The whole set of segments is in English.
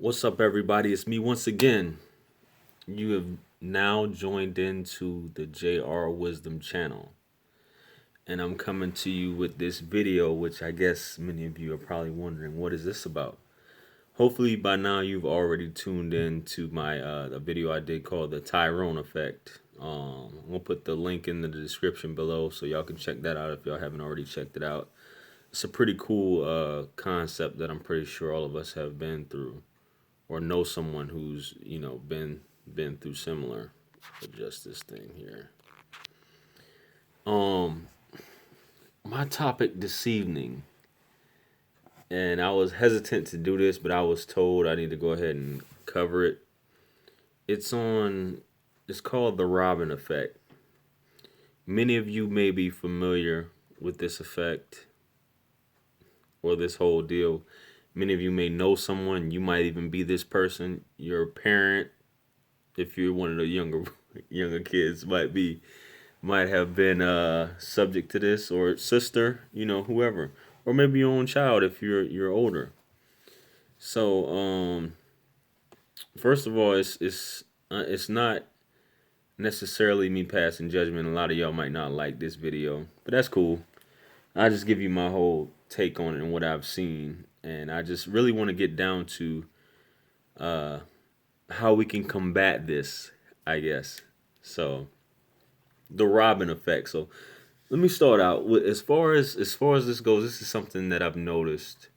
What's up, everybody? It's me once again. You have now joined into the JR Wisdom channel, and I'm coming to you with this video, which I guess many of you are probably wondering, what is this about? Hopefully, by now you've already tuned in to my the video I did called the Tyrone Effect. I'm gonna put the link in the description below so y'all can check that out if y'all haven't already checked it out. It's a pretty cool concept that I'm pretty sure all of us have been through or know someone who's been through similar. Adjust this thing here. Um, my topic this evening, and I was hesitant to do this, but I was told I need to go ahead and cover it. It's on. It's called the Robyn Effect. Many of you may be familiar with this effect or this whole deal. Many of you may know someone. You might even be this person. Your parent, if you're one of the younger kids, might have been subject to this, or sister, whoever, or maybe your own child if you're older. So first of all, it's not necessarily me passing judgment. A lot of y'all might not like this video, but that's cool. I just give you my whole take on it and what I've seen, and I just really want to get down to uh, how we can combat this, I guess. So the Robyn effect. So let me start out with as far as this goes. This is something that I've noticed.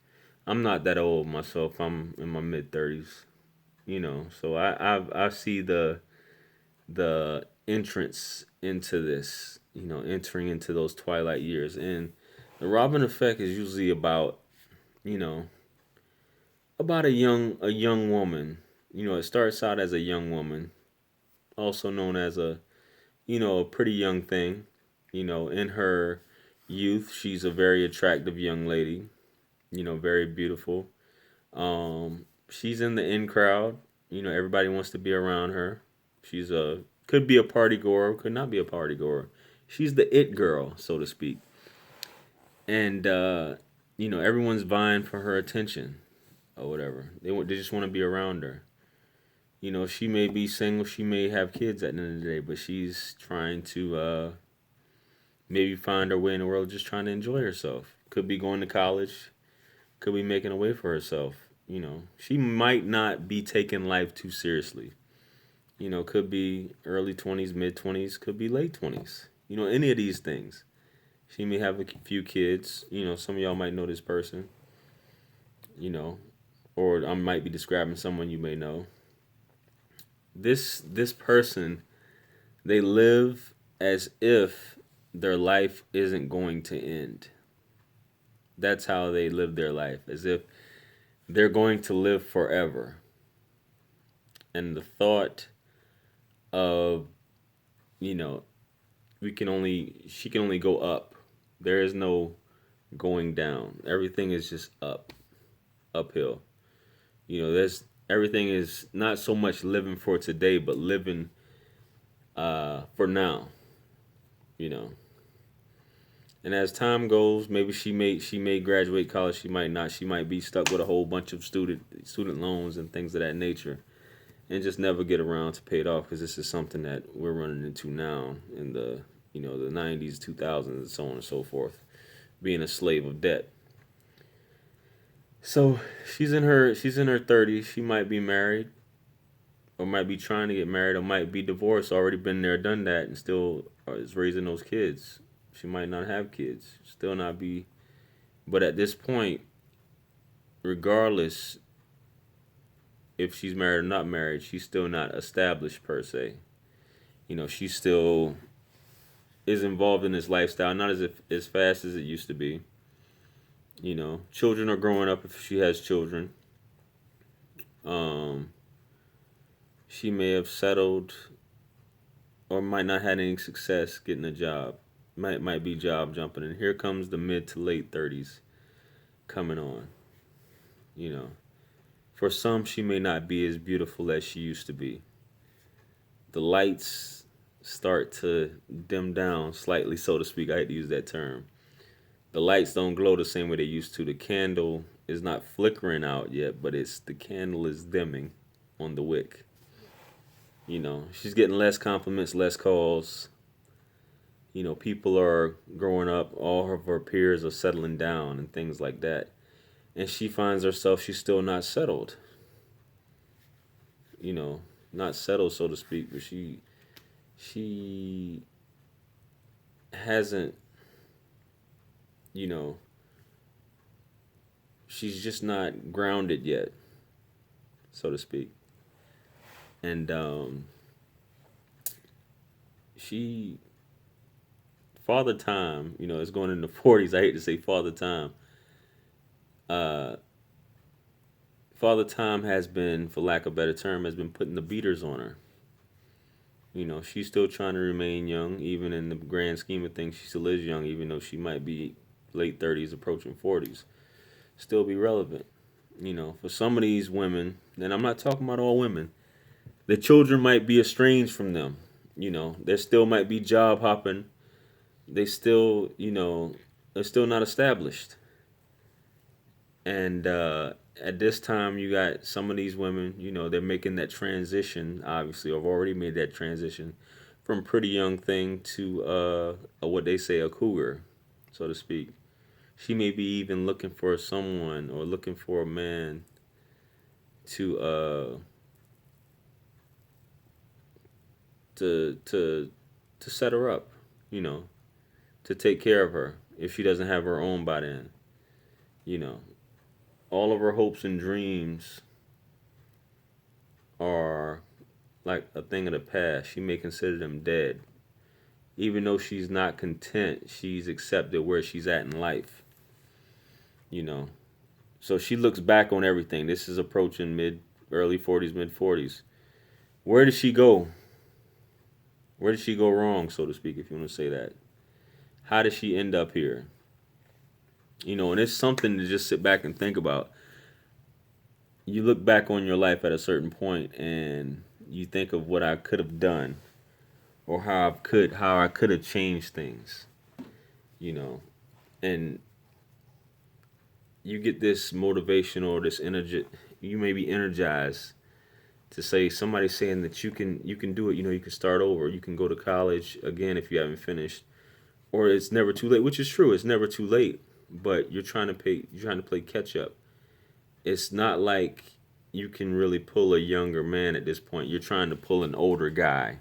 I'm not that old myself. I'm in my mid 30s. So I see the entrance into this. Entering into those twilight years, and the Robyn effect is usually you know about a young woman. It starts out as a young woman, also known as a pretty young thing. In her youth, she's a very attractive young lady, very beautiful. She's in the in crowd. Everybody wants to be around her. Could be a party goer, could not be a party goer. She's the it girl, so to speak. And everyone's vying for her attention or whatever. They just want to be around her. She may be single, she may have kids at the end of the day, but she's trying to maybe find her way in the world, just trying to enjoy herself. Could be going to college, could be making a way for herself. She might not be taking life too seriously. Could be early 20s, mid 20s, could be late 20s. Any of these things. She may have a few kids. Some of y'all might know this person, you know, or I might be describing someone you may know. This person, they live as if their life isn't going to end. That's how they live their life, as if they're going to live forever. And the thought of, you know, she can only go up. There is no going down. Everything is just uphill. There's everything is not so much living for today, but living for now. You know, and as time goes, maybe she may graduate college. She might not. She might be stuck with a whole bunch of student loans and things of that nature, and just never get around to pay it off because this is something that we're running into now in the 90s, 2000s, and so on and so forth. Being a slave of debt. So she's in her 30s. She might be married, or might be trying to get married, or might be divorced. Already been there, done that, and still is raising those kids. She might not have kids, still not be. But at this point, regardless if she's married or not married, she's still not established per se. She still is involved in this lifestyle, not as fast as it used to be. Children are growing up if she has children. Um, she may have settled or might not have any success getting a job. Might be job jumping, and here comes the mid to late 30s coming on. You know, for some, she may not be as beautiful as she used to be. The lights start to dim down slightly, so to speak. I hate to use that term. The lights don't glow the same way they used to. The candle is not flickering out yet, but it's the candle is dimming on the wick. She's getting less compliments, less calls. People are growing up, all of her peers are settling down and things like that. And she finds herself, she's still not settled. You know, not settled so to speak, but she hasn't, you know, she's just not grounded yet, so to speak. And she father time, is going in the 40s. I hate to say father time. Uh, Father time has been, for lack of a better term, has been putting the beaters on her. She's still trying to remain young, even in the grand scheme of things. She still is young, even though she might be late 30s, approaching 40s. Still be relevant. For some of these women, and I'm not talking about all women, the children might be estranged from them. There still might be job hopping. They still, they're still not established. And at this time, you got some of these women, they're making that transition, obviously, or have already made that transition from pretty young thing to what they say a cougar, so to speak. She may be even looking for someone or looking for a man to to set her up, you know, to take care of her if she doesn't have her own by then. You know, all of her hopes and dreams are like a thing of the past. She may consider them dead. Even though she's not content, she's accepted where she's at in life. You know, so she looks back on everything. This is approaching early 40s, mid 40s. Where did she go? Where did she go wrong, so to speak, if you want to say that? How did she end up here? And it's something to just sit back and think about. You look back on your life at a certain point and you think of what I could have done or how I could have changed things, you know. And you get this motivation or this energy, you may be energized to say somebody's saying that you can do it, you can start over, you can go to college again if you haven't finished, or it's never too late, which is true, it's never too late, but you're trying to play catch up. It's not like you can really pull a younger man at this point. You're trying to pull an older guy.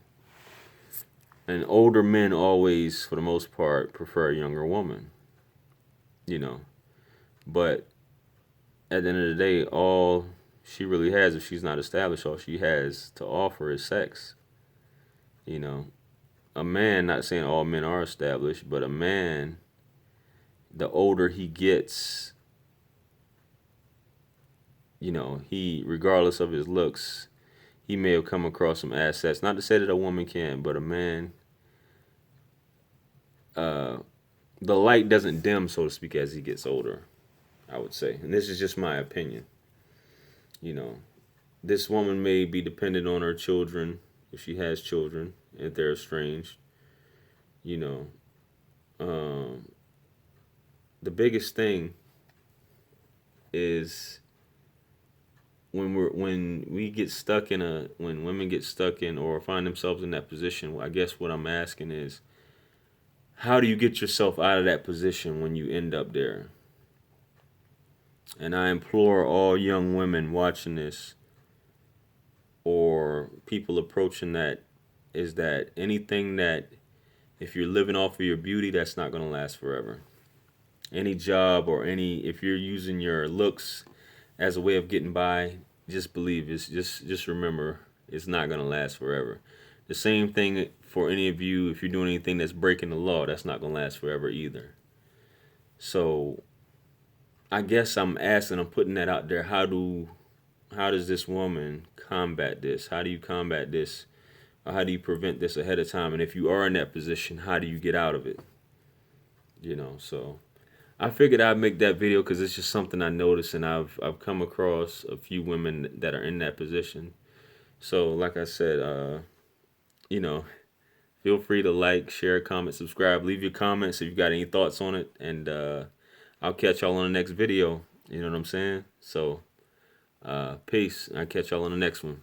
And older men always, for the most part, prefer a younger woman, you know. But at the end of the day, all she really has, if she's not established, all she has to offer is sex. You know, a man, not saying all men are established, but a man, the older he gets, he, regardless of his looks, he may have come across some assets. Not to say that a woman can, but a man, uh, the light doesn't dim, so to speak, as he gets older, I would say. And this is just my opinion. You know, this woman may be dependent on her children, if she has children, if they're estranged. You know, um, the biggest thing is when women get stuck in or find themselves in that position. I guess what I'm asking is, how do you get yourself out of that position when you end up there? And I implore all young women watching this or people approaching that, is that anything that, if you're living off of your beauty, that's not going to last forever. Any job or if you're using your looks as a way of getting by, just believe it's just remember, it's not going to last forever. The same thing for any of you, if you're doing anything that's breaking the law, that's not going to last forever either. So I guess I'm putting that out there. How does this woman combat this? How do you combat this? Or how do you prevent this ahead of time? And if you are in that position, how do you get out of it? So I figured I'd make that video because it's just something I noticed, and I've come across a few women that are in that position. So like I said, you know, feel free to like, share, comment, subscribe, leave your comments if you got any thoughts on it, and I'll catch y'all on the next video. You know what I'm saying? So, peace. I'll catch y'all on the next one.